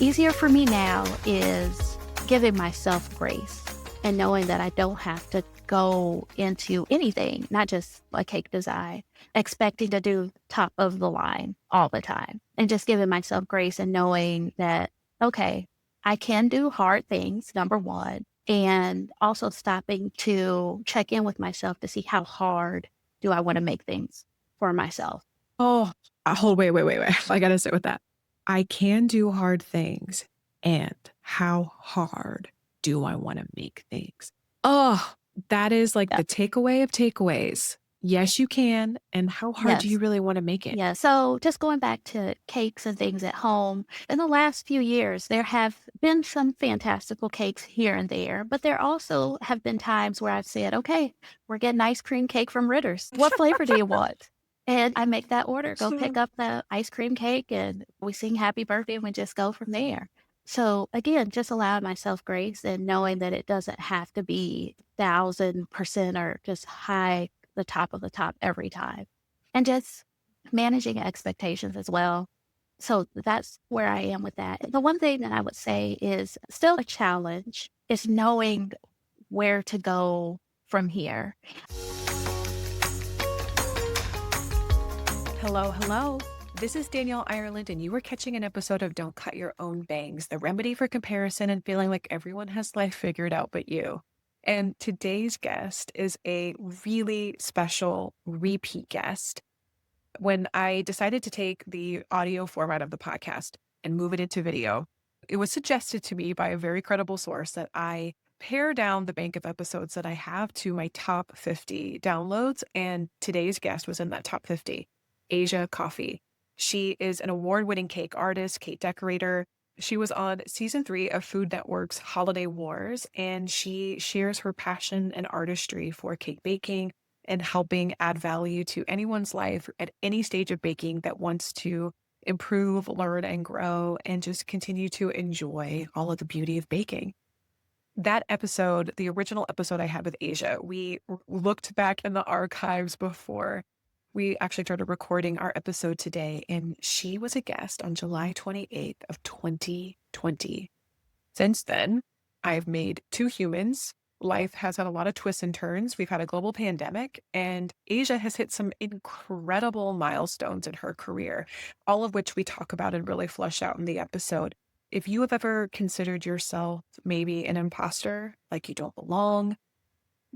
Easier for me now is giving myself grace and knowing that I don't have to go into anything, not just a cake design, expecting to do top of the line all the time, and just giving myself grace and knowing that, okay, I can do hard things, number one, and also stopping to check in with myself to see how hard do I want to make things for myself. Oh, hold, wait. I gotta sit with that. I can do hard things. And how hard do I want to make things? Oh, that is like Yeah. the takeaway of takeaways. Yes, you can. And how hard do you Yes. really want to make it? Yeah, so just going back to cakes and things at home, in the last few years, there have been some fantastical cakes here and there, but there also have been times where I've said, okay, we're getting ice cream cake from Ritter's. What flavor do you want? And I make that order, go pick up the ice cream cake, and we sing happy birthday, and we just go from there. So again, just allowing myself grace and knowing that it doesn't have to be 1,000% or just high, the top of the top every time. And just managing expectations as well. So that's where I am with that. The one thing that I would say is still a challenge is knowing where to go from here. Hello. This is Danielle Ireland, and you are catching an episode of Don't Cut Your Own Bangs, the remedy for comparison and feeling like everyone has life figured out but you. And today's guest is a really special repeat guest. When I decided to take the audio format of the podcast and move it into video, it was suggested to me by a very credible source that I pare down the bank of episodes that I have to my top 50 downloads. And today's guest was in that top 50, Asia Coffee. She is an award-winning cake artist, cake decorator. She was on season 3 of Food Network's Holiday Wars, and she shares her passion and artistry for cake baking and helping add value to anyone's life at any stage of baking that wants to improve, learn, and grow, and just continue to enjoy all of the beauty of baking. That episode, the original episode I had with Asia, we looked back in the archives before we actually started recording our episode today, and she was a guest on July 28th of 2020. Since then, I've made 2 humans. Life has had a lot of twists and turns. We've had a global pandemic, and Asia has hit some incredible milestones in her career, all of which we talk about and really flesh out in the episode. If you have ever considered yourself maybe an imposter, like you don't belong,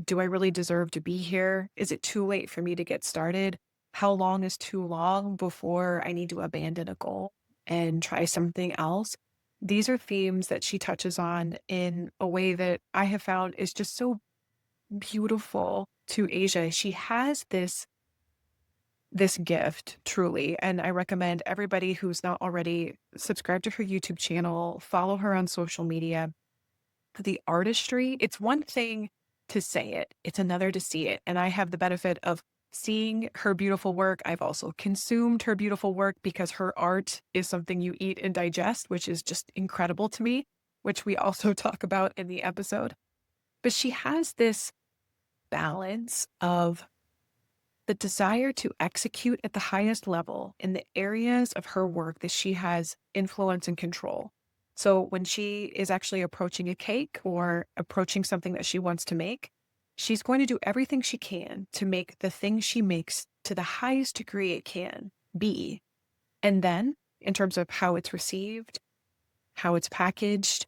do I really deserve to be here? Is it too late for me to get started? How long is too long before I need to abandon a goal and try something else? These are themes that she touches on in a way that I have found is just so beautiful to Asia. She has this gift truly, and I recommend everybody who's not already subscribed to her YouTube channel, follow her on social media. The artistry, it's one thing to say it, it's another to see it. And I have the benefit of seeing her beautiful work. I've also consumed her beautiful work because her art is something you eat and digest, which is just incredible to me, which we also talk about in the episode. But she has this balance of the desire to execute at the highest level in the areas of her work that she has influence and control. So when she is actually approaching a cake or approaching something that she wants to make, she's going to do everything she can to make the thing she makes to the highest degree it can be. And then, in terms of how it's received, how it's packaged,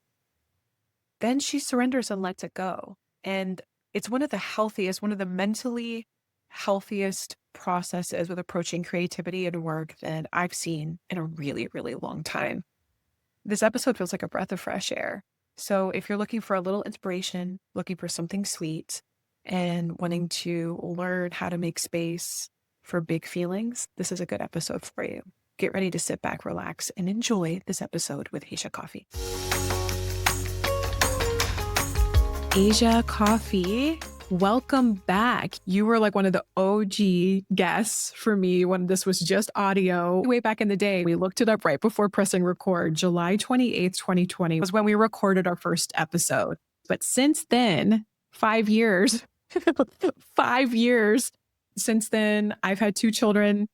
then she surrenders and lets it go. And it's one of the mentally healthiest processes with approaching creativity and work that I've seen in a really, really long time. This episode feels like a breath of fresh air. So if you're looking for a little inspiration, looking for something sweet, and wanting to learn how to make space for big feelings, this is a good episode for you. Get ready to sit back, relax, and enjoy this episode with Asia Coffee. Asia Coffee, welcome back. You were like one of the OG guests for me when this was just audio. Way back in the day, we looked it up right before pressing record. July 28th, 2020 was when we recorded our first episode. But since then, 5 years, 5 years since then, I've had 2 children.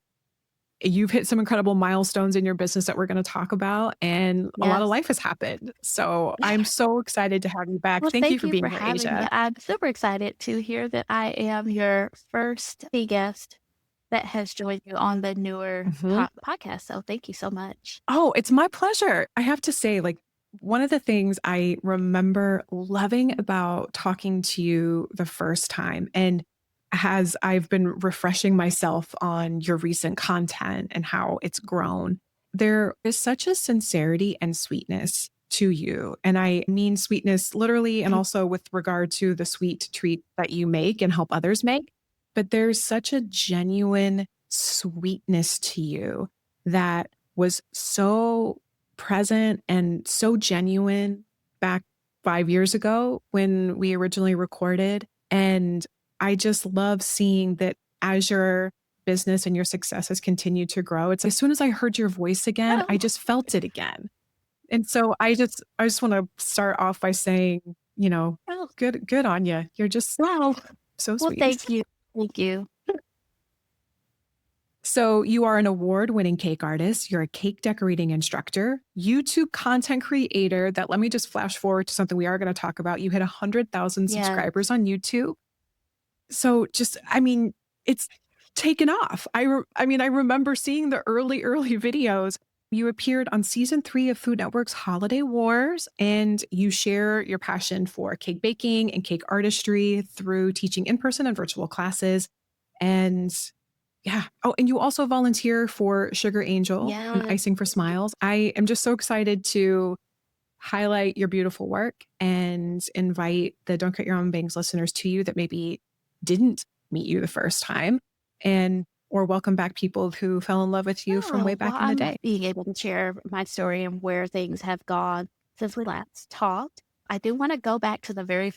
you've hit some incredible milestones in your business that we're going to talk about, and a lot of Yes. life has happened. So I'm so excited to have you back. Well, Thank you thank for you being for here, having me. Asia. I'm super excited to hear that I am your first guest that has joined you on the newer Mhm. podcast. So thank you so much. Oh, it's my pleasure. I have to say, like, one of the things I remember loving about talking to you the first time, and as I've been refreshing myself on your recent content and how it's grown, there is such a sincerity and sweetness to you. And I mean sweetness literally and also with regard to the sweet treat that you make and help others make. But there's such a genuine sweetness to you that was so present and so genuine back 5 years ago when we originally recorded, and I just love seeing that as your business and your success has continued to grow, it's as soon as I heard your voice again, I Oh, just felt it again. And so I just wanna start off by saying, oh, good on you. You're just wow. so Well, sweet. thank you. Thank you. So, you are an award winning cake artist. You're a cake decorating instructor, YouTube content creator. That let me just flash forward to something we are going to talk about. You hit 100,000 Yes. subscribers on YouTube. So, I mean, it's taken off. I remember seeing the early videos. You appeared on season 3 of Food Network's Holiday Wars, and you share your passion for cake baking and cake artistry through teaching in person and virtual classes. And yeah. Oh, and you also volunteer for Sugar Angel and Yes. Icing for Smiles. I am just so excited to highlight your beautiful work and invite the Don't Cut Your Own Bangs listeners to you that maybe didn't meet you the first time, and or welcome back people who fell in love with you from way Oh, well, back in the I'm day. being able to share my story and where things have gone since we last talked. I do want to go back to the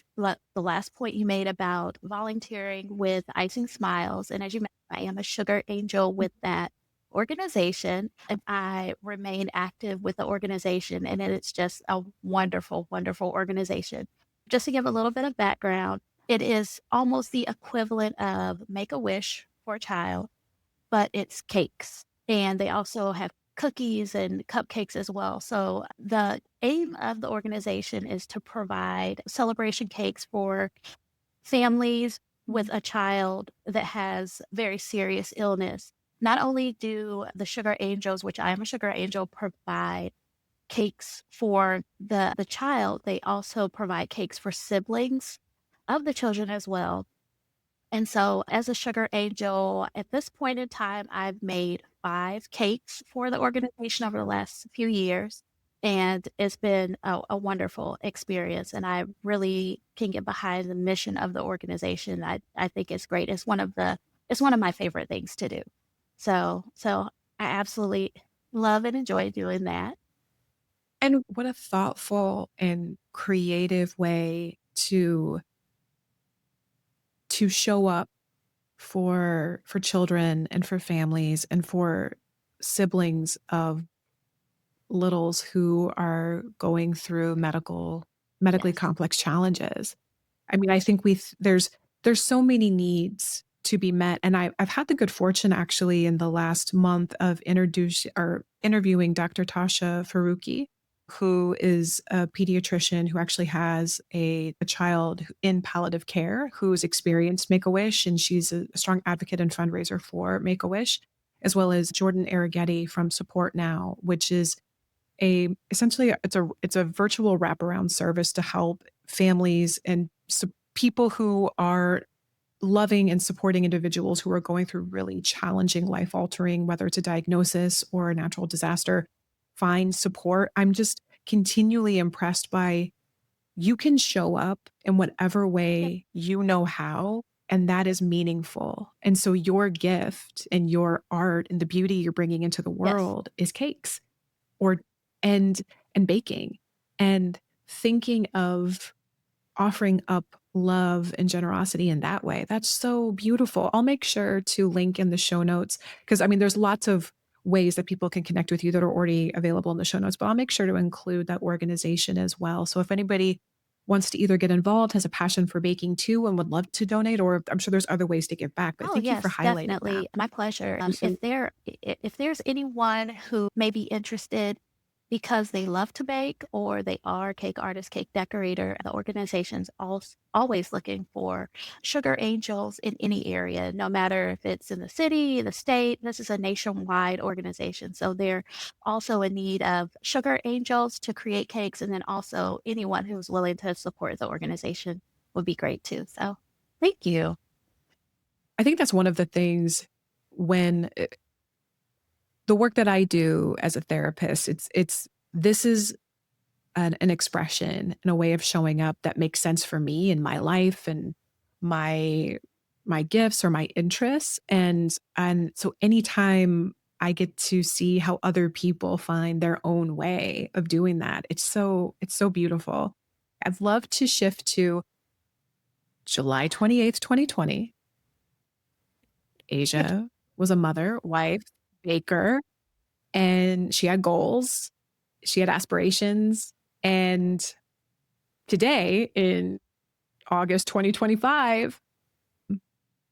last point you made about volunteering with Icing Smiles. And as you mentioned, I am a sugar angel with that organization. And I remain active with the organization. And it's just a wonderful, wonderful organization. Just to give a little bit of background, it is almost the equivalent of Make a Wish for a child, but it's cakes. And they also have cookies and cupcakes as well. So the aim of the organization is to provide celebration cakes for families with a child that has very serious illness. Not only do the Sugar Angels, which I am a Sugar Angel, provide cakes for the child, they also provide cakes for siblings of the children as well. And so, as a sugar angel, at this point in time, I've made 5 cakes for the organization over the last few years, and it's been a wonderful experience, and I really can get behind the mission of the organization. I think it's great. It's one of my favorite things to do. So I absolutely love and enjoy doing that. And what a thoughtful and creative way to show up for children and for families and for siblings of littles who are going through medically Yes. complex challenges. I mean, I think there's so many needs to be met, and I've had the good fortune actually in the last month of introduce or interviewing Dr. Tasha Faruqi, who is a pediatrician who actually has a child in palliative care who's experienced Make-A-Wish, and she's a strong advocate and fundraiser for Make-A-Wish, as well as Jordan Arrighetti from Support Now, which is a essentially it's a virtual wraparound service to help families and people who are loving and supporting individuals who are going through really challenging life altering, whether it's a diagnosis or a natural disaster, find support. I'm just continually impressed by you can show up in whatever Yeah. way you know how, and that is meaningful. And so your gift and your art and the beauty you're bringing into the Yes. world is cakes or and and baking and thinking of offering up love and generosity in that way. That's so beautiful. I'll make sure to link in the show notes because I mean there's lots of ways that people can connect with you that are already available in the show notes, but I'll make sure to include that organization as well. So if anybody wants to either get involved, has a passion for baking too, and would love to donate, or I'm sure there's other ways to give back, but Oh, thank you for yes, highlighting that. definitely. My pleasure. So If there's anyone who may be interested because they love to bake or they are a cake artist, cake decorator, the organization's always looking for sugar angels in any area, no matter if it's in the city, the state. This is a nationwide organization. So they're also in need of sugar angels to create cakes. And then also anyone who's willing to support the organization would be great too. So thank you. I think that's one of the things when the work that I do as a therapist, it's this is an expression and a way of showing up that makes sense for me in my life and my my gifts or my interests. And so anytime I get to see how other people find their own way of doing that, it's so beautiful. I'd love to shift to July 28th, 2020. Asia was a mother, wife, baker, and she had goals, she had aspirations. And today in August 2025,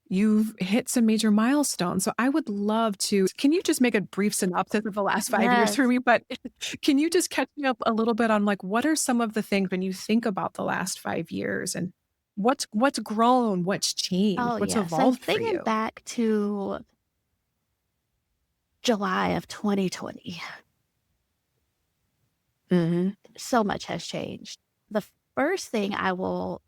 you've hit some major milestones. So I would love to. Can you just make a brief synopsis of the last 5 years for Yes. me? But can you just catch me up a little bit on like what are some of the things when you think about the last 5 years and what's grown, what's changed, Oh, what's yeah. So evolved for thinking you? back to July of 2020, Hmm. so much has changed. The first thing I will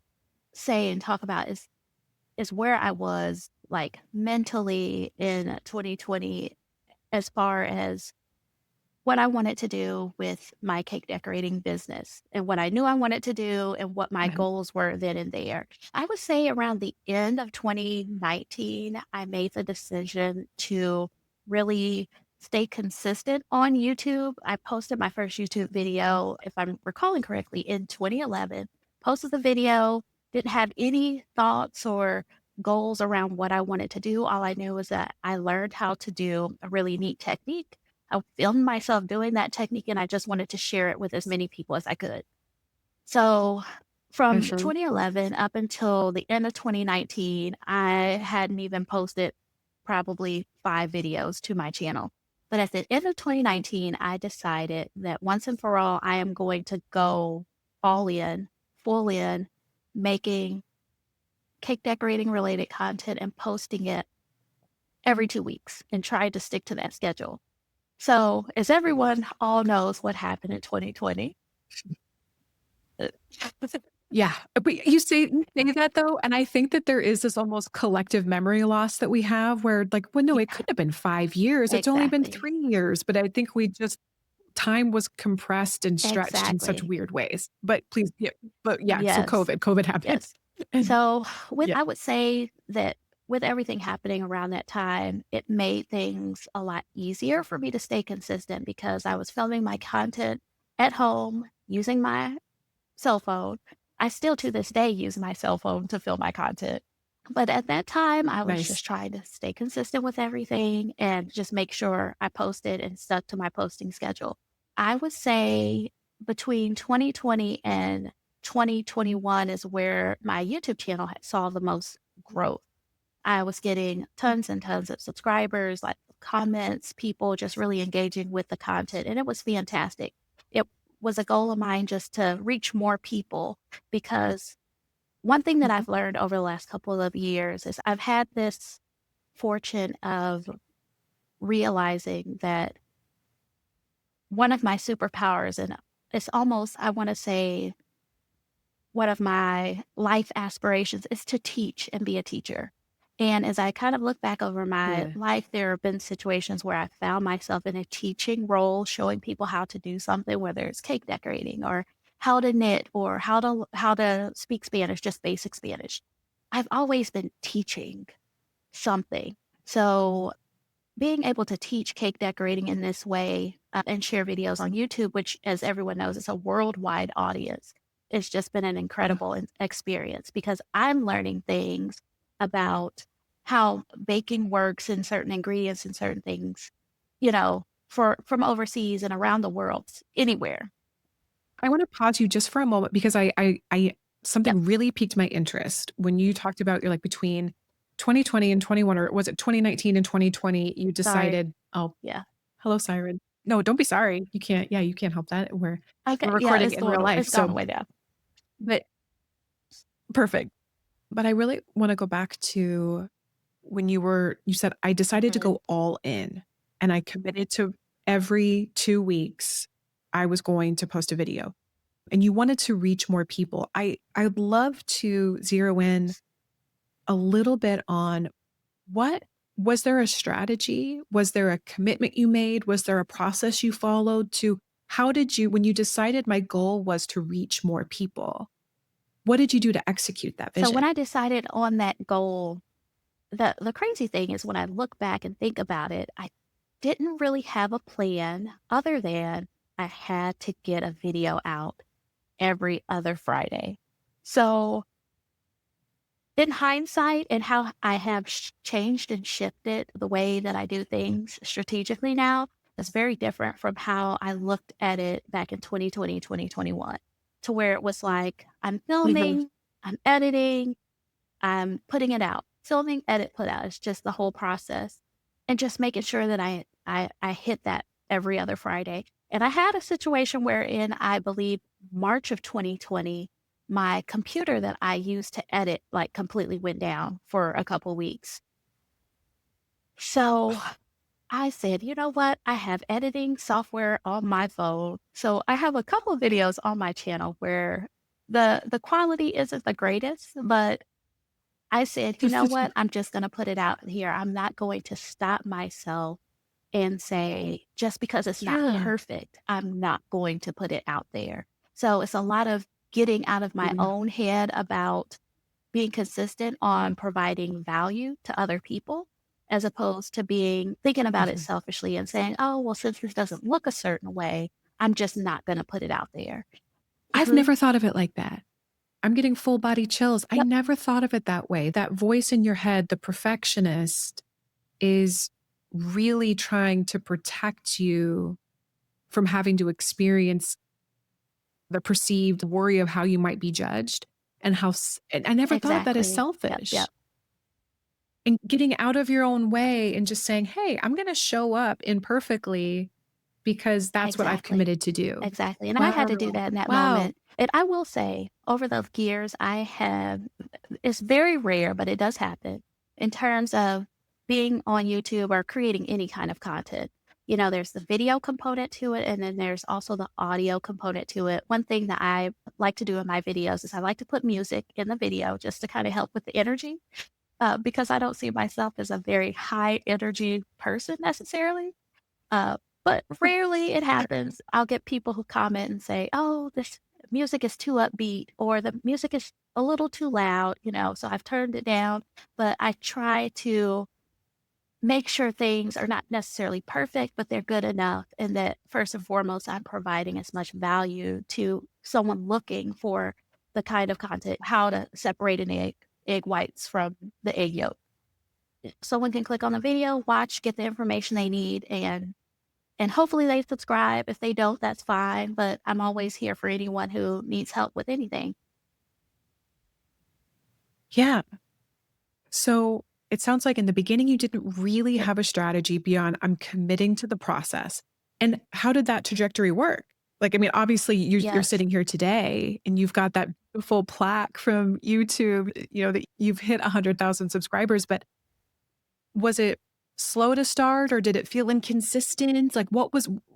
say and talk about is where I was like mentally in 2020 as far as what I wanted to do with my cake decorating business and what I knew I wanted to do and what my Right. goals were then and there. I would say around the end of 2019, I made the decision to really stay consistent on YouTube. I posted my first YouTube video, if I'm recalling correctly, in 2011. Posted the video, didn't have any thoughts or goals around what I wanted to do. All I knew was that I learned how to do a really neat technique. I filmed myself doing that technique, and I just wanted to share it with as many people as I could. So, from Mhm. 2011 up until the end of 2019, I hadn't even posted probably 5 videos to my channel. But at the end of 2019, I decided that once and for all, I am going to go all in, full in, making cake decorating related content and posting it every 2 weeks and try to stick to that schedule. So, as everyone all knows what happened in 2020. Uh, Yeah, but you say that though, and I think that there is this almost collective memory loss that we have where like, well, no, it Yeah, could have been 5 years, it's only been exactly. 3 years, but I think we just time was compressed and stretched in such Exactly. weird ways. But please, yeah, but yeah, so Yes. COVID happened. Yes. And So, with yeah, I would say that with everything happening around that time, it made things a lot easier for me to stay consistent because I was filming my content at home using my cell phone. I still to this day use my cell phone to film my content. But at that time, I was nice. just trying to stay consistent with everything and just make sure I posted and stuck to my posting schedule. I would say between 2020 and 2021 is where my YouTube channel saw the most growth. I was getting tons and tons of subscribers, like comments, people just really engaging with the content, and it was fantastic. It was a goal of mine just to reach more people because one thing that I've learned over the last couple of years is I've had this fortune of realizing that one of my superpowers, and it's almost, I want to say, one of my life aspirations is to teach and be a teacher. And as I kind of look back over my Yeah. life, there have been situations where I found myself in a teaching role, showing people how to do something, whether it's cake decorating or how to knit or how to speak Spanish, just basic Spanish. I've always been teaching something. So being able to teach cake decorating in this way, and share videos on YouTube, which, as everyone knows, is a worldwide audience, it's just been an Yeah. incredible experience because I'm learning things about how baking works and certain ingredients and certain things, for from overseas and around the world, anywhere. I want to pause you just for a moment because I Yep, something really piqued my interest when you talked about you're like between 2020 and 21, or was it 2019 and 2020, you sorry. decided, oh, Yeah. hello, siren. No, don't be sorry. You can't, yeah, you can't help that. We're Okay, yeah, recording in real life. it's gone So, away now. but perfect. But I really want to go back to when you said, I decided to Mhm. go all in and I committed to every 2 weeks, I was going to post a video and you wanted to reach more people. I'd love to zero in a little bit on what was there a strategy? Was there a commitment you made? Was there a process you followed to how did you when you decided my goal was to reach more people? What did you do to execute that So when vision? I decided on that goal, the crazy thing is when I look back and think about it, I didn't really have a plan other than I had to get a video out every other Friday. So in hindsight and how I have changed and shifted the way that I do things strategically now, that's very different from how I looked at it back in 2020, 2021, to where it was like, I'm Mhm. filming, I'm editing, I'm putting it out. Filming, edit, put out. It's just the whole process. And just making sure that I hit that every other Friday. And I had a situation wherein I believe March of 2020, my computer that I used to edit like completely went down for a couple weeks. So I said, you know what? I have editing software on my phone. So I have a couple videos on my channel where the quality isn't the greatest, but I said, "You know what? I'm just gonna put it out here. I'm not going to stop myself and say, just because it's not Yeah. perfect, I'm not going to put it out there." So it's a lot of getting out of my Mm. own head about being consistent on providing value to other people, as opposed to being thinking about it Mhm. selfishly and saying, "Oh, well, since this doesn't look a certain way, I'm just not gonna put it out there." I've Mhm. never thought of it like that. I'm getting full body chills. I Yep, never thought of it that way. That voice in your head, the perfectionist, is really trying to protect you from having to experience the perceived worry of how you might be judged and and I never thought of that as exactly. Yep, selfish. yep, And getting out of your own way and just saying, "Hey, I'm gonna show up imperfectly because that's what I've exactly. committed to do." Exactly, and I had to do Wow. that in that Wow. moment, and I will say, over the years, I have it's very rare, but it does happen, in terms of being on YouTube or creating any kind of content. You know, there's the video component to it, and then there's also the audio component to it. One thing that I like to do in my videos is I like to put music in the video just to kinda help with the energy, because I don't see myself as a very high energy person necessarily. Uh, but rarely it happens. I'll get people who comment and say, "Oh, this music is too upbeat," or "The music is a little too loud," so I've turned it down, but I try to make sure things are not necessarily perfect, but they're good enough, and that first and foremost, I'm providing as much value to someone looking for the kind of content, how to separate an egg whites from the egg yolk. Someone can click on the video, watch, get the information they need, and hopefully they subscribe. If they don't, that's fine, but I'm always here for anyone who needs help with anything. Yeah. So it sounds like in the beginning, you didn't really Yep. have a strategy beyond I'm committing to the process. And how did that trajectory work? Like, I mean, obviously you're Yes. sitting here today and you've got that beautiful plaque from YouTube, that you've hit 100,000 subscribers, but was it slow to start or did it feel inconsistent? Like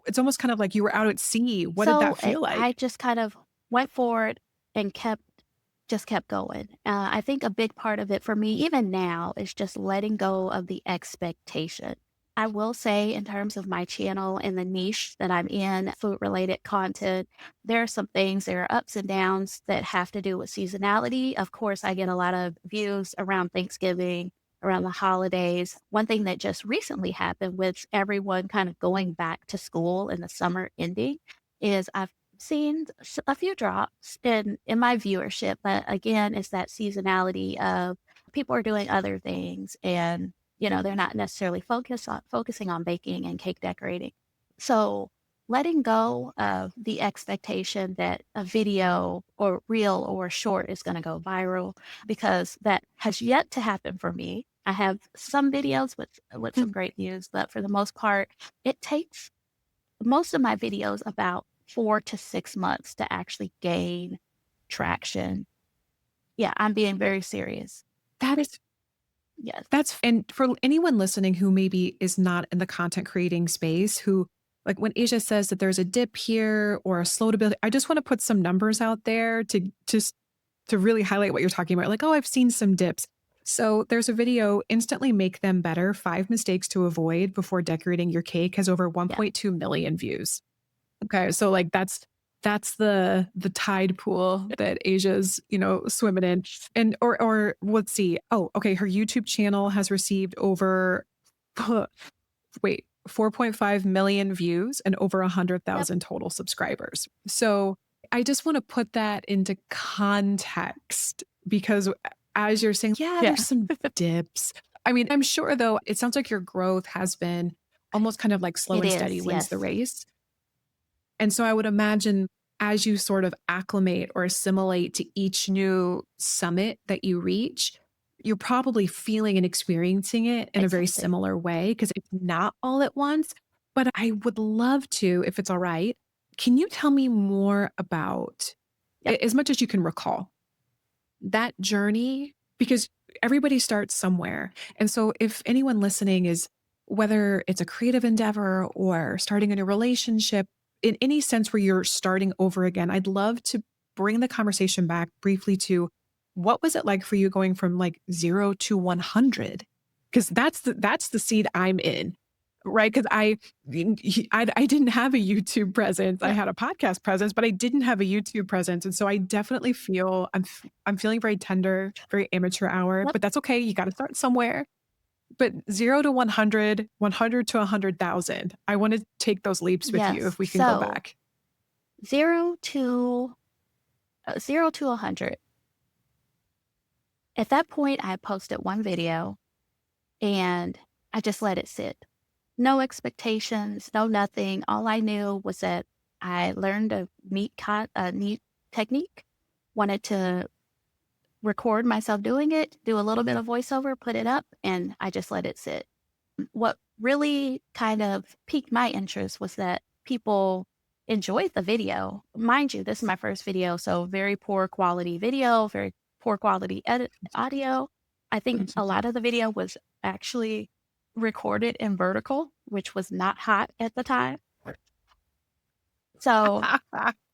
it's almost kind of like you were out at sea. What did that So, feel I like? just kind of went forward and kept going. I think a big part of it for me, even now, is just letting go of the expectation. I will say, in terms of my channel and the niche that I'm in, food related content, there are some things, there are ups and downs that have to do with seasonality. Of course, I get a lot of views around Thanksgiving, around the holidays. One thing that just recently happened with everyone kind of going back to school and the summer ending is I've seen a few drops in my viewership, but again, it's that seasonality of people are doing other things and they're not necessarily focusing on baking and cake decorating. So letting go of the expectation that a video or reel or short is going to go viral because that has yet to happen for me. I have some videos with some great views, but for the most part, it takes most of my videos about 4 to 6 months to actually gain traction. Yeah, I'm being very serious. That is Yes. and for anyone listening who maybe is not in the content creating space, who like when Asia says that there's a dip here or a slow to build, I just want to put some numbers out there to just to really highlight what you're talking about. Like, oh, I've seen some dips. So there's a video, Instantly Make Them Better, 5 mistakes to avoid before decorating your cake, has over Yeah. 1.2 million views. Okay, so like that's the tide pool that Asia's, swimming in. And or let's see. Oh, okay, her YouTube channel has received over wait, 4.5 million views and over Yep. 100,000 total subscribers. So I just want to put that into context because as you're saying, yeah, Yeah. there's some dips. I mean, I'm sure though, it sounds like your growth has been almost kind of like slow It and steady is. wins the Yes. race. And so I would imagine as you sort of acclimate or assimilate to each new summit that you reach, you're probably feeling and experiencing it in a very Exactly. similar way because it's not all at once. But I would love to, if it's all right, can you tell me more about, Yep. as much as you can recall, that journey? Because everybody starts somewhere. And so if anyone listening is, whether it's a creative endeavor or starting a new relationship, in any sense where you're starting over again, I'd love to bring the conversation back briefly to what was it like for you going from like 0 to 100? Because that's the seed I'm in, right? Because I didn't have a YouTube presence. I Yep. had a podcast presence, but I didn't have a YouTube presence, and so I definitely feel I'm feeling very tender, very amateur hour, Yep. but that's okay. You got to start somewhere. But 0 to 100, 100 to 100,000. I want to take those leaps with you Yes. if we can go So back. 0 to 100. At that point, I posted one video and I just let it sit. No expectations, no nothing. All I knew was that I learned a neat technique, wanted to record myself doing it, do a little bit of voiceover, put it up, and I just let it sit. What really kind of piqued my interest was that people enjoyed the video. Mind you, this is my first video, so very poor quality video, very poor quality edit audio. I think a lot of the video was actually recorded in vertical, which was not hot at the time. So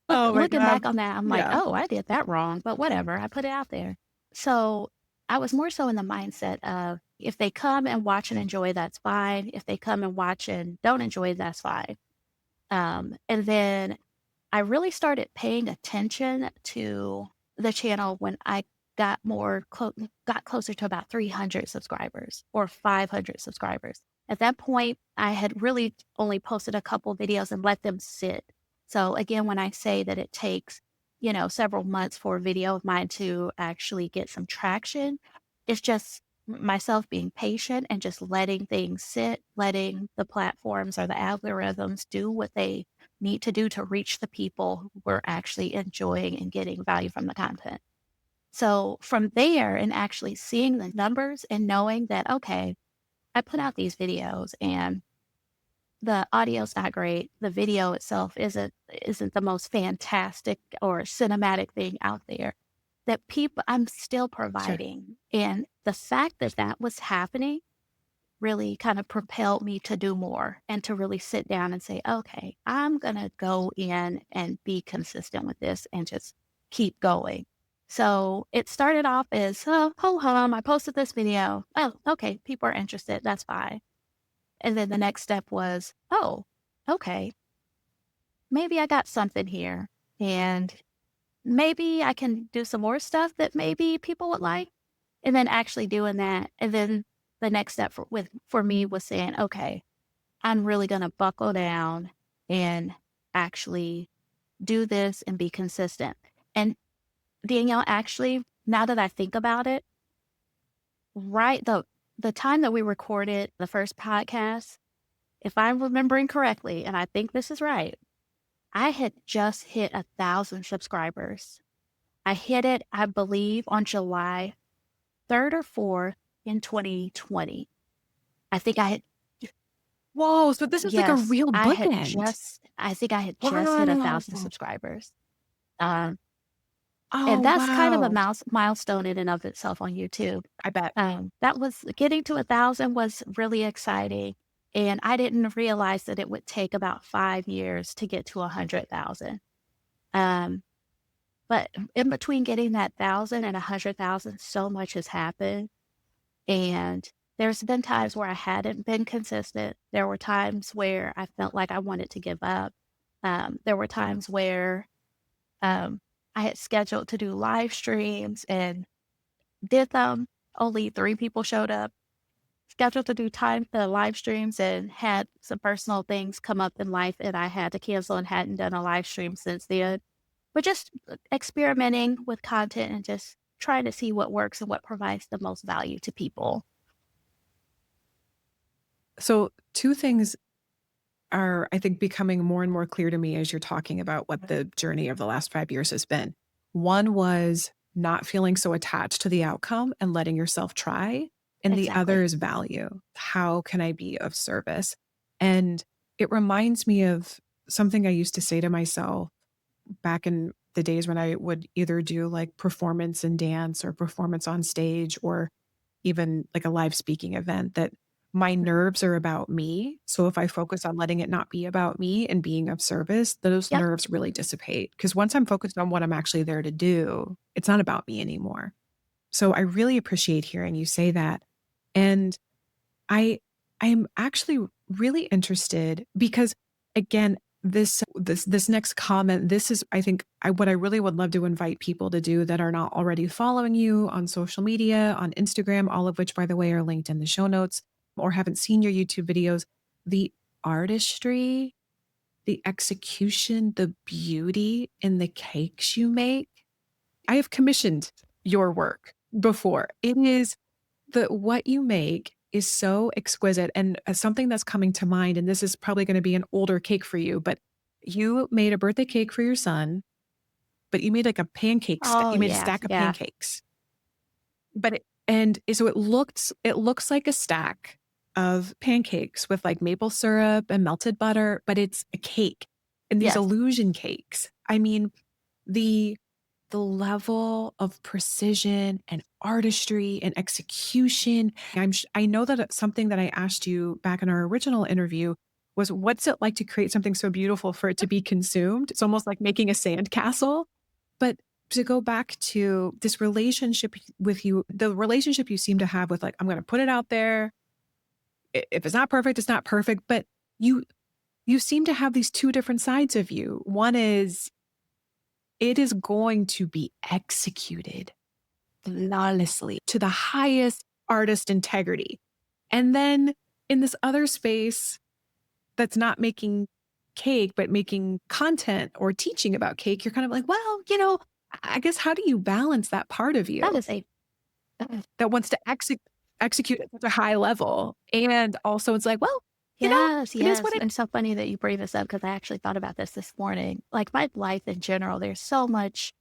Oh my looking back God. on that, I'm like, Yeah. "Oh, I did that wrong," but whatever, I put it out there. So, I was more so in the mindset of, if they come and watch and enjoy, that's fine. If they come and watch and don't enjoy, that's fine. And then I really started paying attention to the channel when I got closer to about 300 subscribers or 500 subscribers. At that point, I had really only posted a couple videos and let them sit. So again, when I say that it takes, several months for a video of mine to actually get some traction, it's just myself being patient and just letting things sit, letting the platforms or the algorithms do what they need to do to reach the people who are actually enjoying and getting value from the content. So from there and actually seeing the numbers and knowing that, okay, I put out these videos and the audio's not great. The video itself isn't the most fantastic or cinematic thing out there. That people I'm still Sure. providing. And the fact that that was happening really kind of propelled me to do more and to really sit down and say, okay, I'm going to go in and be consistent with this and just keep going. So it started off as, oh, ho hum, I posted this video. Oh, okay, people are interested. That's fine. And then the next step was, oh, okay, maybe I got something here. And maybe I can do some more stuff that maybe people would like. And then actually doing that. And then the next step for me was saying, okay, I'm really gonna buckle down and actually do this and be consistent. And Danielle, actually, now that I think about it, right the time that we recorded the first podcast, if I'm remembering correctly, and I think this is right, I had just hit 1,000 subscribers. I hit it, I believe, on July 3rd or 4th in 2020. I think I had Whoa, so this is like a yes, real bookend. I think I had just hit 1,000 Wow. subscribers. Um, and Oh, that's kind of a wow. milestone in and of itself on YouTube. I bet. That was getting to 1,000 was really exciting, and I didn't realize that it would take about 5 years to get to 100,000. Um, but in between getting that 1,000 and 100,000, so much has happened, and there's been times where I hadn't been consistent. There were times where I felt like I wanted to give up. There were times where, um, I had scheduled to do live streams and did them, only 3 people showed up. Scheduled to do time the live streams and had some personal things come up in life, and I had to cancel and hadn't done a live stream since then. But just experimenting with content and just trying to see what works and what provides the most value to people. So, two things are, I think, becoming more and more clear to me as you're talking about what the journey of the last 5 years has been. One was not feeling so attached to the outcome and letting yourself try, and the other Exactly. is value. How can I be of service? And it reminds me of something I used to say to myself back in the days when I would either do like performance and dance or performance on stage or even like a live speaking event, that my nerves are about me. So if I focus on letting it not be about me and being of service, those Yep. nerves really dissipate. Because once I'm focused on what I'm actually there to do, it's not about me anymore. So I really appreciate hearing you say that. And I I'm actually really interested because again, this next comment, this is I think what I really would love to invite people to do that are not already following you on social media, on Instagram, all of which by the way are linked in the show notes, or haven't seen your YouTube videos. The artistry, the execution, the beauty in the cakes you make. I have commissioned your work before. It is what you make is so exquisite, and, something that's coming to mind, and this is probably gonna be an older cake for you, but you made a birthday cake for your son, but you made, like, a pancake sta Oh, you made a yeah, stack of yeah. pancakes, but so it looks like a stack of pancakes with, like, maple syrup and melted butter, but it's a cake, and these Yes. illusion cakes. I mean, the the level of precision and artistry and execution. I know that it's something that I asked you back in our original interview was what's it like to create something so beautiful for it to be consumed? It's almost like making a sandcastle. But to go back to this relationship with you, the relationship you seem to have with like, I'm going to put it out there. If it's not perfect, it's not perfect. But you you seem to have these two different sides of you. One is it is going to be executed flawlessly to the highest artist integrity. And then in this other space that's not making cake, but making content or teaching about cake, you're kind of like, well, I guess how do you balance that part of That you is a that is that wants to execute at such a high level? And also it's like, well, yes, it is what yes, it and so funny that you bring this up because I actually thought about this morning. Like, my life in general, there's so much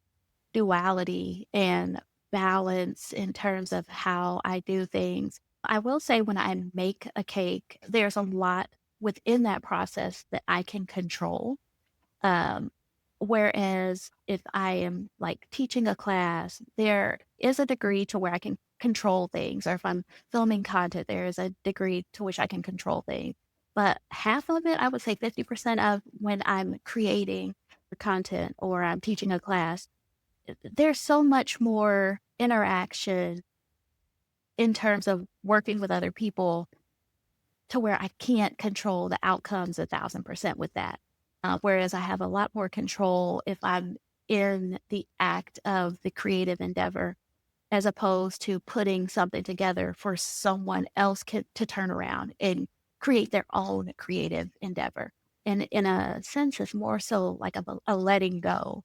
duality and balance in terms of how I do things. I will say when I make a cake, there's a lot within that process that I can control. Um, Whereas if I am like teaching a class, there is a degree to where I can control things, or if I'm filming content, there is a degree to which I can control things. But half of it, I would say 50% of when I'm creating content or I'm teaching a class, there's so much more interaction in terms of working with other people to where I can't control the outcomes 1,000% with that. Whereas I have a lot more control if I'm in the act of the creative endeavor, as opposed to putting something together for someone else to turn around and create their own creative endeavor. And in a sense, it's more so like a letting go.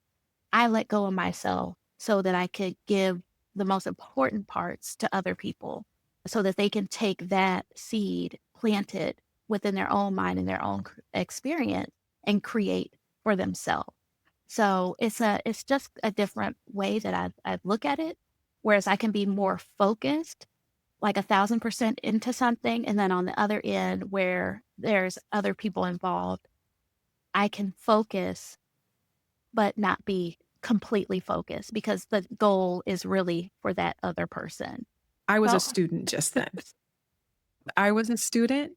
I let go of myself so that I could give the most important parts to other people so that they can take that seed, plant it within their own mind and their own experience and create for themselves. So it's just a different way that I look at it. Whereas I can be more focused, like 1,000% into something, and then on the other end where there's other people involved, I can focus but not be completely focused because the goal is really for that other person. I was a So student just then. I was a student,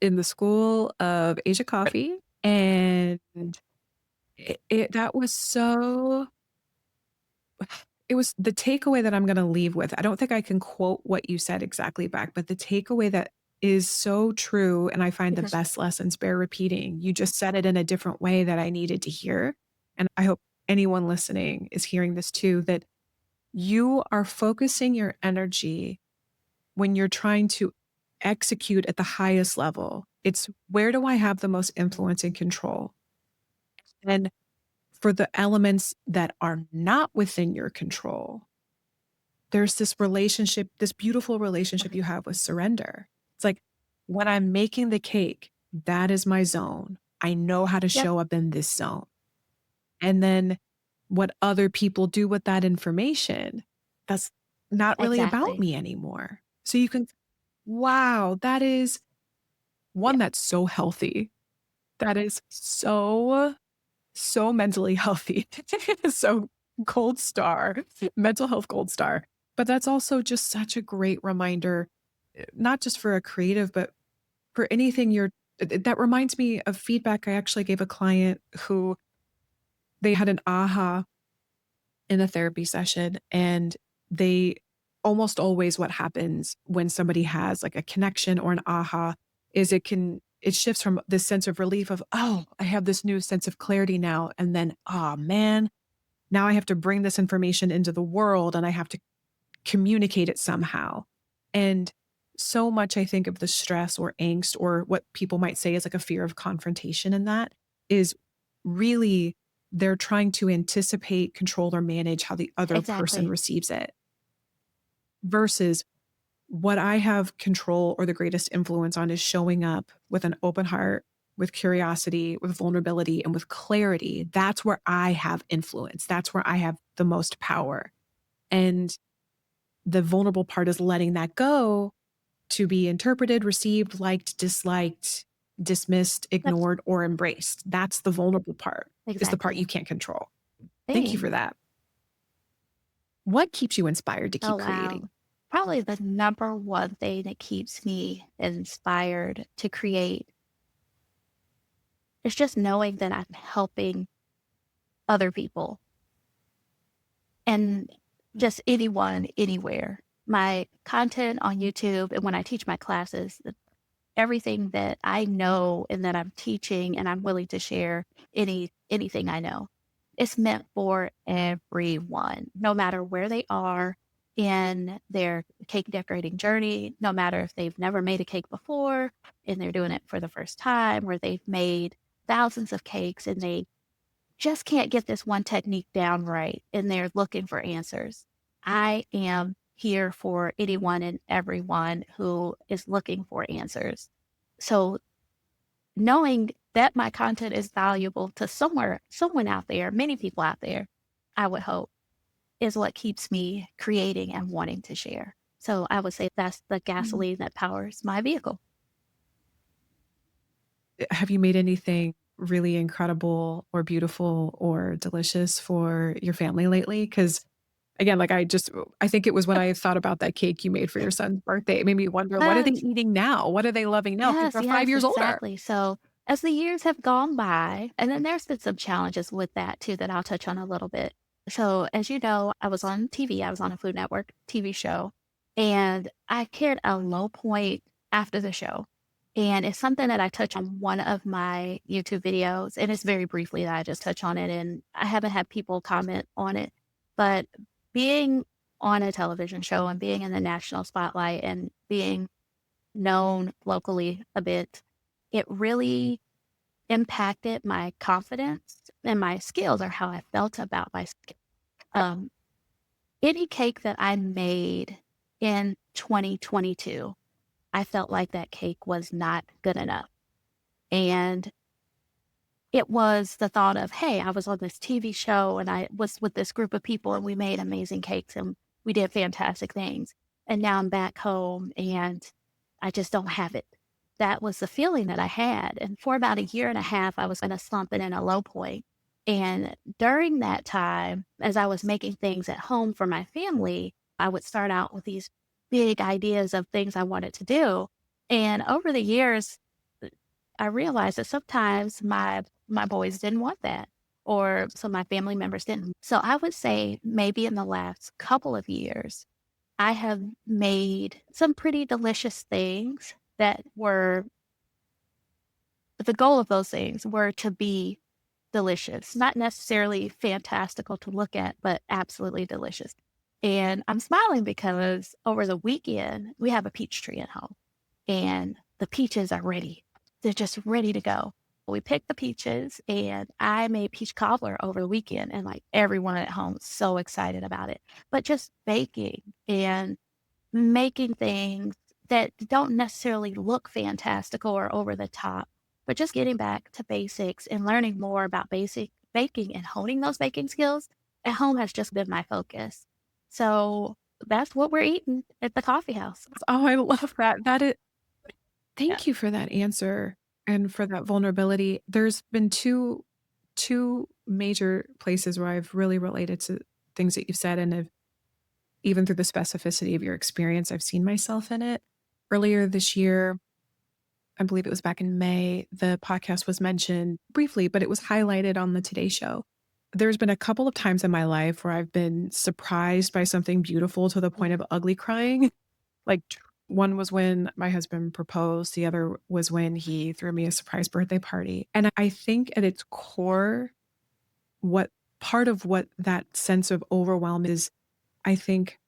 in the School of Asia Coffee, and that was so it was the takeaway that I'm gonna leave with. I don't think I can quote what you said exactly back, but the takeaway that is so true, and I find the Mhm. best lessons bear repeating. You just said it in a different way that I needed to hear, and I hope anyone listening is hearing this too, that you are focusing your energy when you're trying to execute at the highest level. It's where do I have the most influence and control? And for the elements that are not within your control, there's this relationship, this beautiful relationship you have with surrender. It's like when I'm making the cake, that is my zone. I know how to Yep, show up in this zone. And then what other people do with that information, that's not really about exactly. me anymore. So you can, wow, that is one Yep, that's so healthy. That is so mentally healthy. So gold star, mental health gold star. But that's also just such a great reminder, not just for a creative, but for anything that reminds me of feedback I actually gave a client who they had an aha in a therapy session, and they almost always what happens when somebody has like a connection or an aha is it shifts from this sense of relief of, oh, I have this new sense of clarity now, and then, oh man, now I have to bring this information into the world and I have to communicate it somehow. And so much I think of the stress or angst or what people might say is like a fear of confrontation in that is really they're trying to anticipate, control, or manage how the other person exactly. receives it versus what I have control or the greatest influence on is showing up with an open heart, with curiosity, with vulnerability, and with clarity. That's where I have influence. That's where I have the most power. And the vulnerable part is letting that go to be interpreted, received, liked, disliked, dismissed, Yep, ignored, or embraced. That's the vulnerable part, is the part exactly. you can't control. Thank you for Thanks. that. What keeps you inspired to Oh, keep wow. creating? Probably the number one thing that keeps me inspired to create is just knowing that I'm helping other people and just anyone, anywhere. My content on YouTube and when I teach my classes, everything that I know and that I'm teaching and I'm willing to share anything I know. It's meant for everyone, no matter where they are in their cake decorating journey, no matter if they've never made a cake before and they're doing it for the first time, or they've made thousands of cakes and they just can't get this one technique down right and they're looking for answers. I am here for anyone and everyone who is looking for answers. So knowing that my content is valuable to someone out there, many people out there, I would hope is what keeps me creating and wanting to share. So I would say that's the Mm. gasoline that powers my vehicle. Have you made anything really incredible or beautiful or delicious for your family lately? Because again, like I think it was when I thought about that cake you made for your son's birthday. It made me wonder, what are they Yes. eating now? What are they loving now? Because Yes, they're 5 yes, years older. exactly. So as the years have gone by, and then there's been some challenges with that too that I'll touch on a little bit. So as you know, I was on TV, I was on a Food Network TV show, and I hit a low point after the show. And it's something that I touch on one of my YouTube videos, and it's very briefly that I just touch on it, and I haven't had people comment on it. But being on a television show and being in the national spotlight and being known locally a bit, it really impacted my confidence and my skills or how I felt about my skill. Um, any cake that I made in 2022, I felt like that cake was not good enough. And it was the thought of, "Hey, I was on this TV show and I was with this group of people and we made amazing cakes and we did fantastic things. And now I'm back home and I just don't have it." That was the feeling that I had. And for about a year and a half, I was in a slump and in a low point. And during that time, as I was making things at home for my family, I would start out with these big ideas of things I wanted to do. And over the years, I realized that sometimes my boys didn't want that, or so my family members didn't. So I would say maybe in the last couple of years, I have made some pretty delicious things that were the goal of those things were to be delicious, not necessarily fantastical to look at, but absolutely delicious. And I'm smiling because over the weekend, we have a peach tree at home and the peaches are ready. They're just ready to go. We picked the peaches and I made peach cobbler over the weekend and like everyone at home was so excited about it. But just baking and making things that don't necessarily look fantastical or over the top, but just getting back to basics and learning more about basic baking and honing those baking skills at home has just been my focus. So that's what we're eating at the coffee house. Oh, I love that. Yeah. Thank you for that answer and for that vulnerability. There's been two major places where I've really related to things that you've said, and have even through the specificity of your experience, I've seen myself in it. Earlier this year, I believe it was back in May, the podcast was mentioned briefly, but it was highlighted on the Today Show. There's been a couple of times in my life where I've been surprised by something beautiful to the point of ugly crying. Like, one was when my husband proposed, the other was when he threw me a surprise birthday party. And I think at its core, what part of what that sense of overwhelm is, I think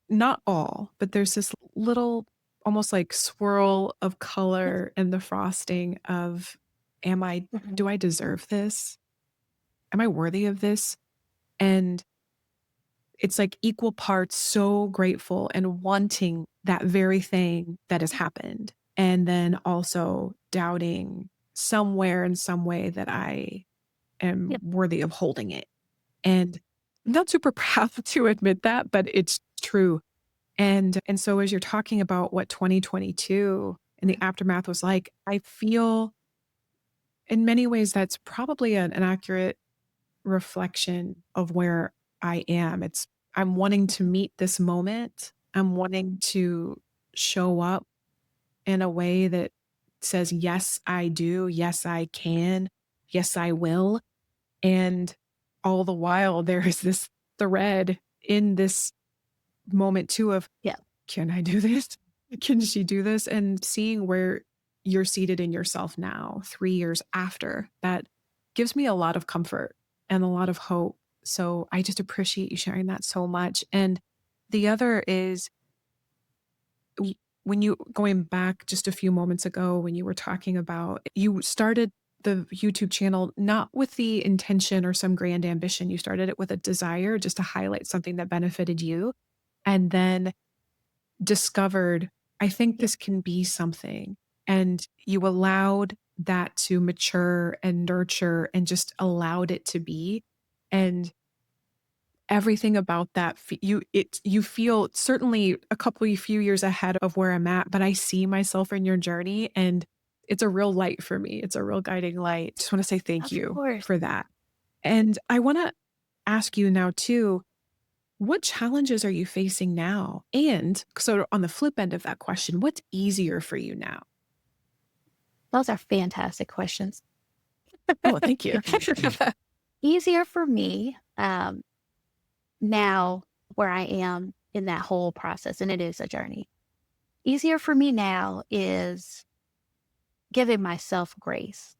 not all, but there's this little almost like swirl of Yes. color in the frosting of, am I Mhm. do I deserve this? Am I worthy of this? And it's like equal parts so grateful and wanting that very thing that has happened. And then also doubting somewhere in some way that I am Yep. worthy of holding it. And I'm not super proud to admit that, but it's true. And so as you're talking about what 2022 and the Mhm. aftermath was like, I feel in many ways that's probably an accurate reflection of where I am. I'm wanting to meet this moment. I'm wanting to show up in a way that says, yes, I do. Yes, I can. Yes, I will. And all the while, there is this thread in this moment too of, Yeah. can I do this? Can she do this? And seeing where you're seated in yourself now, 3 years after, that gives me a lot of comfort and a lot of hope. So I just appreciate you sharing that so much. And the other is, when you going back just a few moments ago, when you were talking about you started the YouTube channel not with the intention or some grand ambition, you started it with a desire just to highlight something that benefited you. And then discovered, I think Yeah. this can be something. And you allowed that to mature and nurture and just allowed it to be. And everything about that, you feel certainly a couple of few years ahead of where I'm at, but I see myself in your journey and it's a real light for me. It's a real guiding light. Just want to say thank Of you course. for that. And I want to ask you now too, what challenges are you facing now? And so on the flip end of that question, what's easier for you now? Those are fantastic questions. Oh, thank you. Easier for me now where I am in that whole process, and it is a journey. Easier for me now is giving myself grace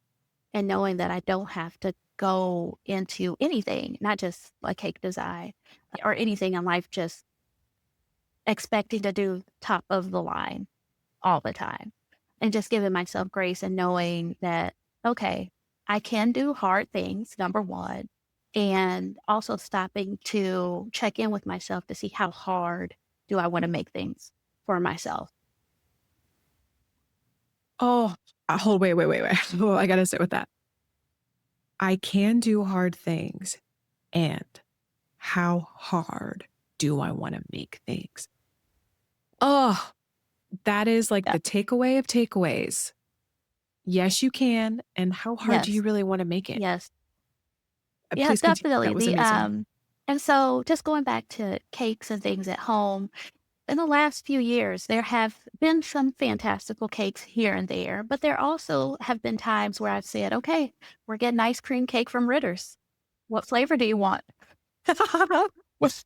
and knowing that I don't have to go into anything, not just like cake design or anything in life, just expecting to do top of the line all the time. And just giving myself grace and knowing that, okay, I can do hard things, number one, and also stopping to check in with myself to see how hard do I want to make things for myself. Oh, hold, wait. Oh, I gotta sit with that. I can do hard things. And how hard do I want to make things? Oh, that is like Yeah. the takeaway of takeaways. Yes, you can. And how hard do you Yes. really want to make it? Yes. Yeah, Please continue. definitely. That was amazing. And so just going back to cakes and things at home, in the last few years, there have been some fantastical cakes here and there, but there also have been times where I've said, okay, we're getting ice cream cake from Ritter's. What flavor do you want? What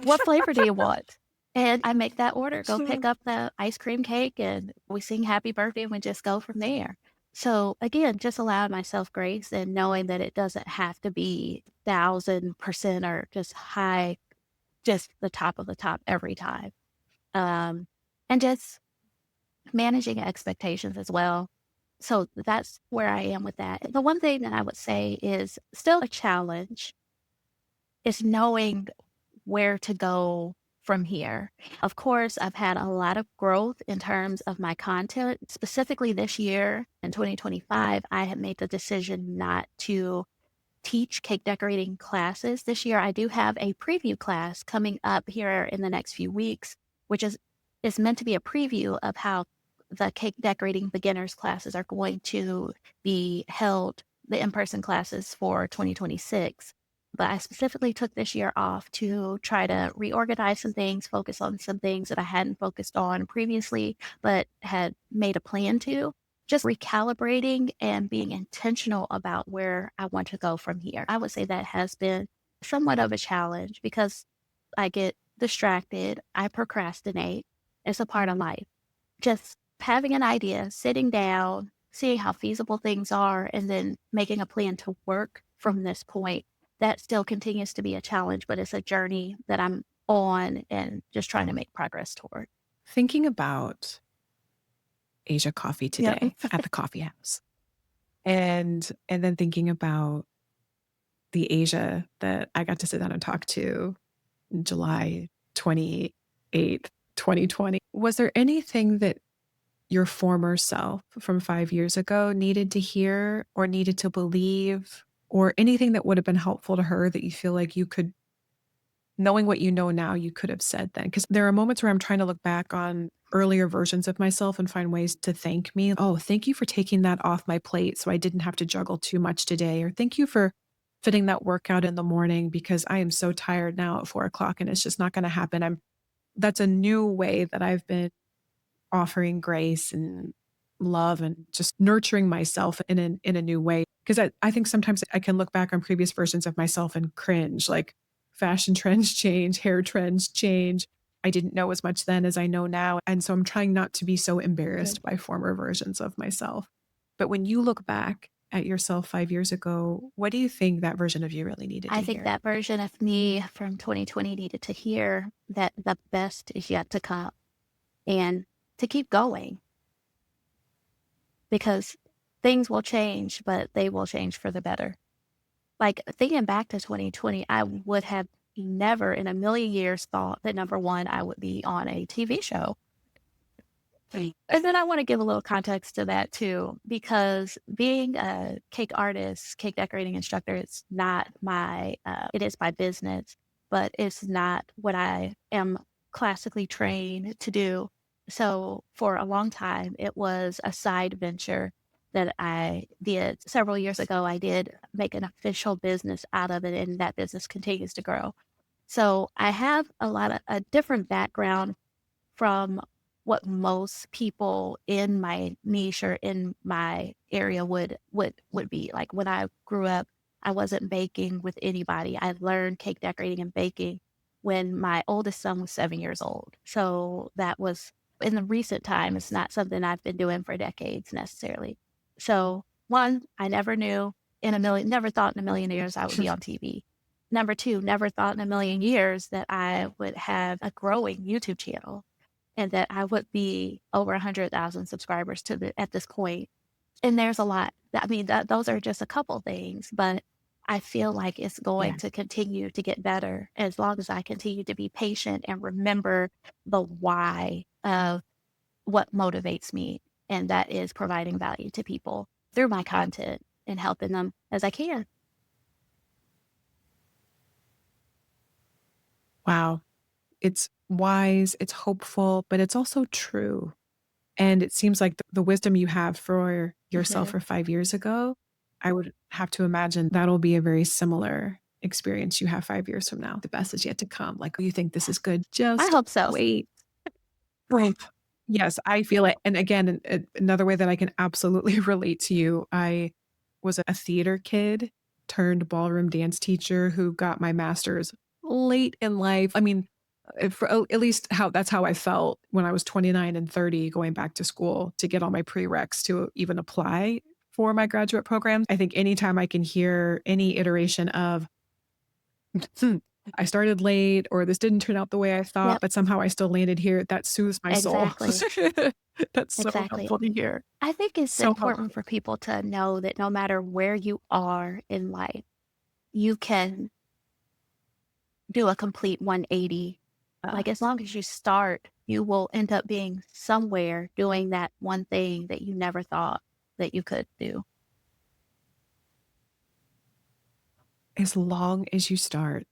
what flavor do you want? And I make that order, go pick up the ice cream cake, and we sing happy birthday, and we just go from there. So, again, just allowing myself grace and knowing that it doesn't have to be 1,000% or just high, just the top of the top every time. Um, and just managing expectations as well. So that's where I am with that. The one thing that I would say is still a challenge is knowing where to go from here. Of course, I've had a lot of growth in terms of my content. Specifically this year in 2025, I had made the decision not to teach cake decorating classes. This year, I do have a preview class coming up here in the next few weeks, which is meant to be a preview of how the cake decorating beginners classes are going to be held, the in-person classes for 2026. But I specifically took this year off to try to reorganize some things, focus on some things that I hadn't focused on previously, but had made a plan to just recalibrating and being intentional about where I want to go from here. I would say that has been somewhat of a challenge because I get distracted, I procrastinate. It's a part of life. Just having an idea, sitting down, seeing how feasible things are, and then making a plan to work from this point. That still continues to be a challenge, but it's a journey that I'm on and just trying to make progress toward. Thinking about Asia coffee Yeah. today at the coffee house and then thinking about the Asia that I got to sit down and talk to July 28th, 2020. Was there anything that your former self from 5 years ago needed to hear or needed to believe, or anything that would have been helpful to her that you feel like you could, knowing what you know now, you could have said then? Because there are moments where I'm trying to look back on earlier versions of myself and find ways to thank me. Oh, thank you for taking that off my plate so I didn't have to juggle too much today. Or thank you for fitting that workout in the morning because I am so tired now at 4 o'clock and it's just not going to happen. That's a new way that I've been offering grace and love and just nurturing myself in a new way. Because I think sometimes I can look back on previous versions of myself and cringe, like fashion trends change, hair trends change. I didn't know as much then as I know now. And so I'm trying not to be so embarrassed by former versions of myself. But when you look back at yourself 5 years ago, what do you think that version of you really needed I to think hear? that version of me from 2020 needed to hear that the best is yet to come and to keep going because things will change, but they will change for the better. Like thinking back to 2020, I would have never in a million years thought that number one, I would be on a TV show. Right. And then I want to give a little context to that too, because being a cake artist, cake decorating instructor, it's not it is my business, but it's not what I am classically trained to do. So for a long time, it was a side venture that I did several years ago. I did make an official business out of it, and that business continues to grow. So I have a different background from what most people in my niche or in my area would be. Like when I grew up, I wasn't baking with anybody. I learned cake decorating and baking when my oldest son was 7 years old. So that was in the recent time. It's not something I've been doing for decades necessarily. So one, I never knew never thought in a million years I would be on TV. Number two, never thought in a million years that I would have a growing YouTube channel and that I would be over 100,000 subscribers at this point. And there's a lot. I mean, those are just a couple things, but I feel like it's going Yeah. to continue to get better as long as I continue to be patient and remember the why of what motivates me, and that is providing value to people through my content. and helping them as I can. Wow. It's wise, it's hopeful, but it's also true. And it seems like the wisdom you have for yourself Mhm. for 5 years ago, I would have to imagine that'll be a very similar experience you have 5 years from now. The best is yet to come. Like, "Oh, you think this is good? I Just hope so. wait." Right. Yes, I feel it. And again, another way that I can absolutely relate to you, I was a theater kid turned ballroom dance teacher who got my master's late in life. I mean, for at least how that's how I felt when I was 29 and 30 going back to school to get all my prereqs to even apply for my graduate program. I think anytime I can hear any iteration of "Hmm, I started late," or "This didn't turn out the way I thought, Yep, but somehow I still landed here," that soothes my soul. exactly, That's so exactly. helpful to hear. I think it's So important helpful. for people to know that no matter where you are in life, you can do a complete 180. Uh, Like, as long as you start, you will end up being somewhere doing that one thing that you never thought that you could do. as long as you start,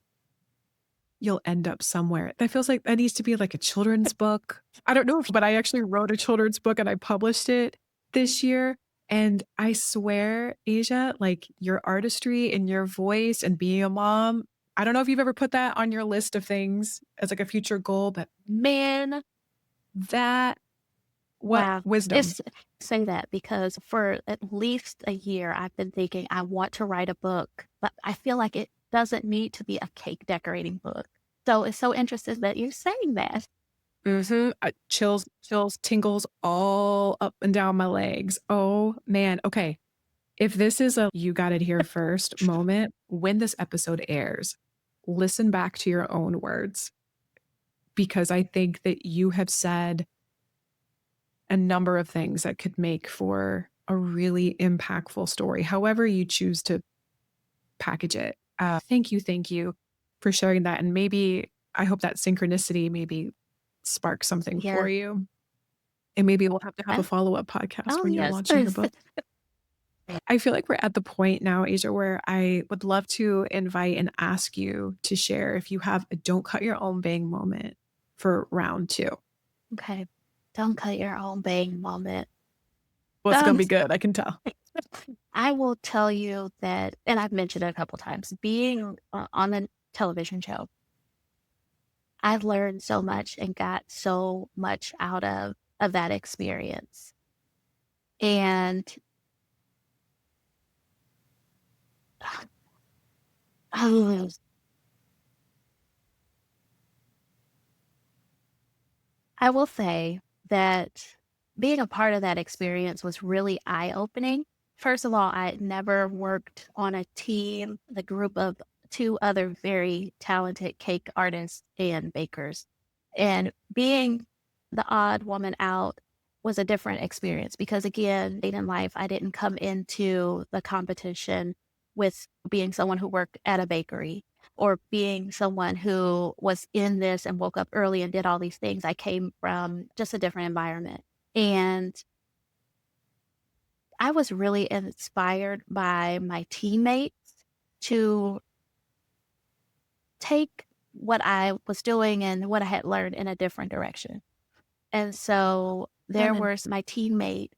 you'll end up somewhere. That feels like that needs to be like a children's book. I don't know if but I actually wrote a children's book and I published it this year, and I swear, Asia, like, your artistry and your voice and being a mom, I don't know if you've ever put that on your list of things as, like, a future goal, but man, that what Wow. wisdom. It's say that because for at least a year, I've been thinking I want to write a book, but I feel like it doesn't need to be a cake decorating book. So it's so interesting that you're saying that. Mhm, chills, tingles all up and down my legs. Oh, man. Okay. If this is a "you got it here first" moment, when this episode airs, listen back to your own words because I think that you have said a number of things that could make for a really impactful story, however you choose to package it. Thank you for sharing that, and maybe I hope that synchronicity maybe sparks something Yeah. for you, and maybe we'll have to have a I, follow-up podcast oh, when you're yes. launching your book. I feel like we're at the point now, Asia, where I would love to invite and ask you to share if you have a don't cut your own bang moment for round 2. Okay. Don't cut your own bang moment. Well, it's gonna Um, be good, I can tell. I will tell you that, and I've mentioned it a couple times, being on a television show, I've learned so much and got so much out of that experience. And I will say that being a part of that experience was really eye-opening. First of all, I had never worked on a team, the group of 2 other very talented cake artists and bakers. And being the odd woman out was a different experience because, again, late in life, I didn't come into the competition with being someone who worked at a bakery or being someone who was in this and woke up early and did all these things. I came from just a different environment. And I was really inspired by my teammates to take what I was doing and what I had learned in a different direction. And so there Lemon. was my teammate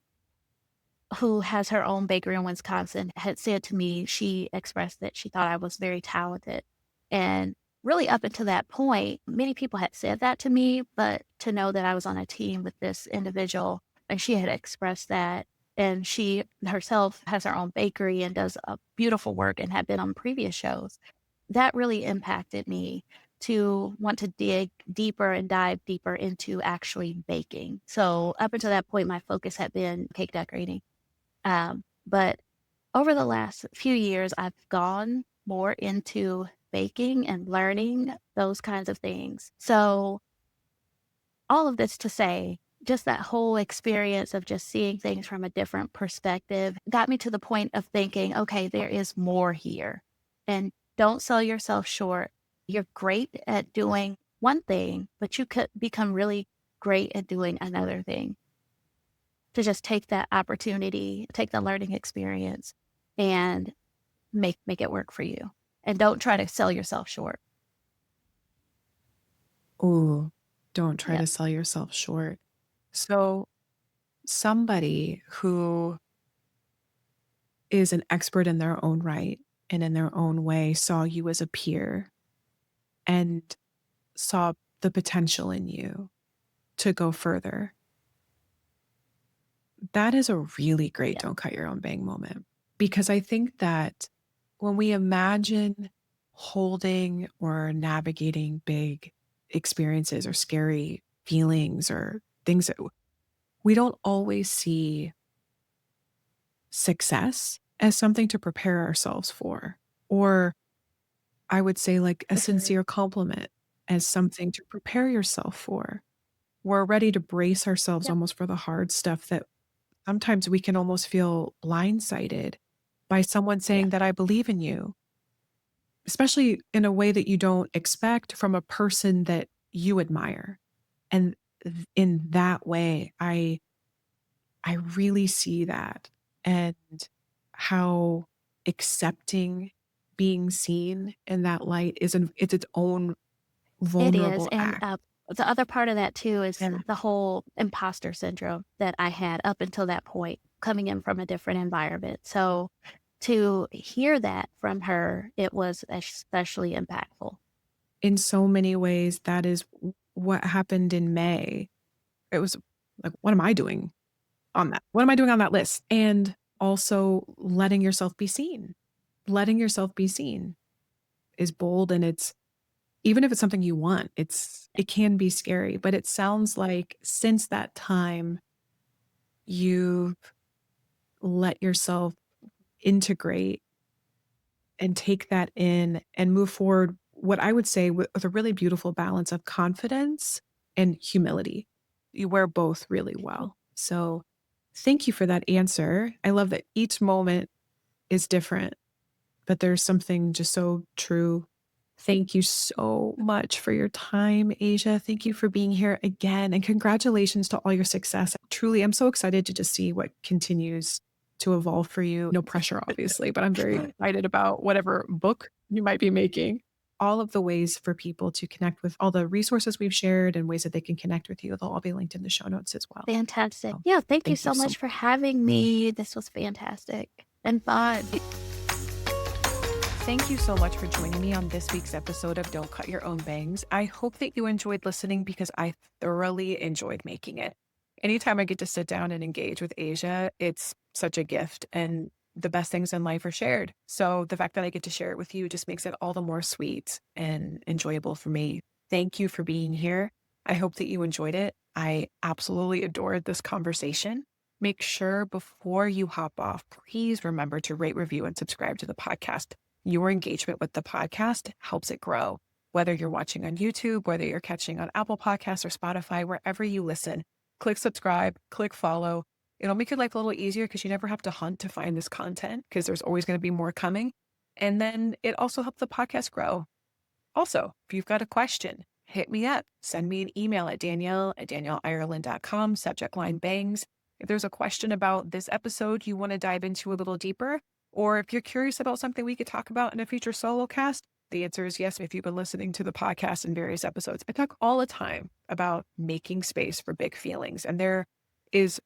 who has her own bakery in Wisconsin, had said to me, she expressed that she thought I was very talented. And really, up until that point, many people had said that to me, but to know that I was on a team with this individual and she had expressed that, and she herself has her own bakery and does a beautiful work and had been on previous shows, that really impacted me to want to dig deeper and dive deeper into actually baking. So, up until that point, my focus had been cake decorating. But over the last few years, I've gone more into baking and learning those kinds of things. So, all of this to say, just that whole experience of just seeing things from a different perspective got me to the point of thinking, okay, there is more here. And don't sell yourself short. You're great at doing one thing, but you could become really great at doing another thing. To just take that opportunity, take the learning experience and make it work for you. And don't try to sell yourself short. Ooh, don't try Yep. to sell yourself short. So, somebody who is an expert in their own right and in their own way saw you as a peer and saw the potential in you to go further. That is a really great Yeah. don't cut your own bang moment, because I think that when we imagine holding or navigating big experiences or scary feelings or things that we don't always see success as something to prepare ourselves for, or I would say like a Mhm. sincere compliment as something to prepare yourself for. We're ready to brace ourselves Yep. almost for the hard stuff that sometimes we can almost feel blindsided by someone Yeah. saying that I believe in you, especially in a way that you don't expect from a person that you admire. And in that way, I really see that, and how accepting being seen in that light is it's its own It is, vulnerable and, act. the other part of that too is And the whole imposter syndrome that I had up until that point, coming in from a different environment. So, to hear that from her, it was especially impactful. in so many ways, that is what happened in May. It was like, what am I doing on that? What am I doing on that list? And also letting yourself be seen. Letting yourself be seen is bold, and it's even if it's something you want, it can be scary, but it sounds like since that time you've let yourself integrate and take that in and move forward, what I would say with a really beautiful balance of confidence and humility. You wear both really well. So thank you for that answer. I love that each moment is different, but there's something just so true. Thank you so much for your time, Asia. Thank you for being here again. And congratulations to all your success. Truly, I'm so excited to just see what continues to evolve for you. No pressure, obviously, but I'm very excited about whatever book you might be making. All of the ways for people to connect with all the resources we've shared and ways that they can connect with you, they'll all be linked in the show notes as well. Fantastic. So Yeah, thank you thank you so so much much. for having me. This was fantastic and fun. Thank you so much for joining me on this week's episode of Don't Cut Your Own Bangs. I hope that you enjoyed listening because I thoroughly enjoyed making it. Anytime I get to sit down and engage with Asia, it's such a gift, and the best things in life are shared. So the fact that I get to share it with you just makes it all the more sweet and enjoyable for me. Thank you for being here. I hope that you enjoyed it. I absolutely adored this conversation. Make sure before you hop off, please remember to rate, review, and subscribe to the podcast. Your engagement with the podcast helps it grow. Whether you're watching on YouTube, whether you're catching on Apple Podcasts or Spotify, wherever you listen, click subscribe, click follow. It'll make your life a little easier because you never have to hunt to find this content because there's always going to be more coming. And then it also helps the podcast grow. Also, if you've got a question, hit me up. Send me an email at danielle@danielleireland.com, subject line bangs. If there's a question about this episode you want to dive into a little deeper, or if you're curious about something we could talk about in a future solo cast, the answer is yes. If you've been listening to the podcast in various episodes, I talk all the time about making space for big feelings. And there is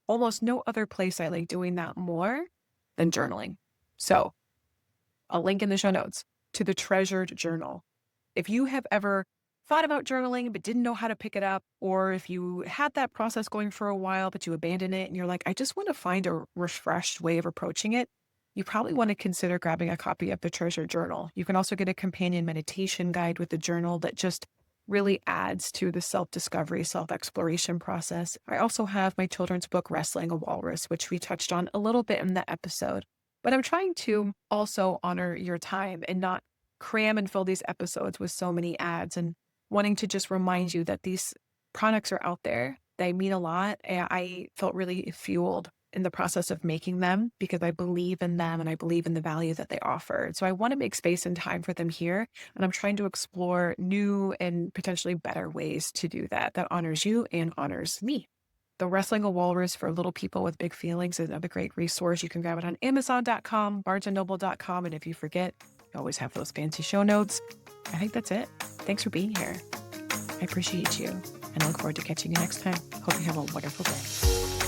almost no other place I like doing that more than journaling. So, a link in the show notes to the treasured journal. If you have ever thought about journaling but didn't know how to pick it up, or if you had that process going for a while but you abandoned it and you're like, I just want to find a refreshed way of approaching it, you probably want to consider grabbing a copy of the treasured journal. You can also get a companion meditation guide with the journal that just really adds to the self-discovery, self-exploration process. I also have my children's book, Wrestling a Walrus, which we touched on a little bit in the episode. But I'm trying to also honor your time and not cram and fill these episodes with so many ads, and wanting to just remind you that these products are out there. They mean a lot. And I felt really fueled in the process of making them because I believe in them and I believe in the value that they offer. So I want to make space and time for them here. And I'm trying to explore new and potentially better ways to do that, that honors you and honors me. The Wrestling a Walrus for Little People with Big Feelings is another great resource. You can grab it on Amazon.com, BarnesandNoble.com. And if you forget, you always have those fancy show notes. I think that's it. Thanks for being here. I appreciate you, and I look forward to catching you next time. Hope you have a wonderful day.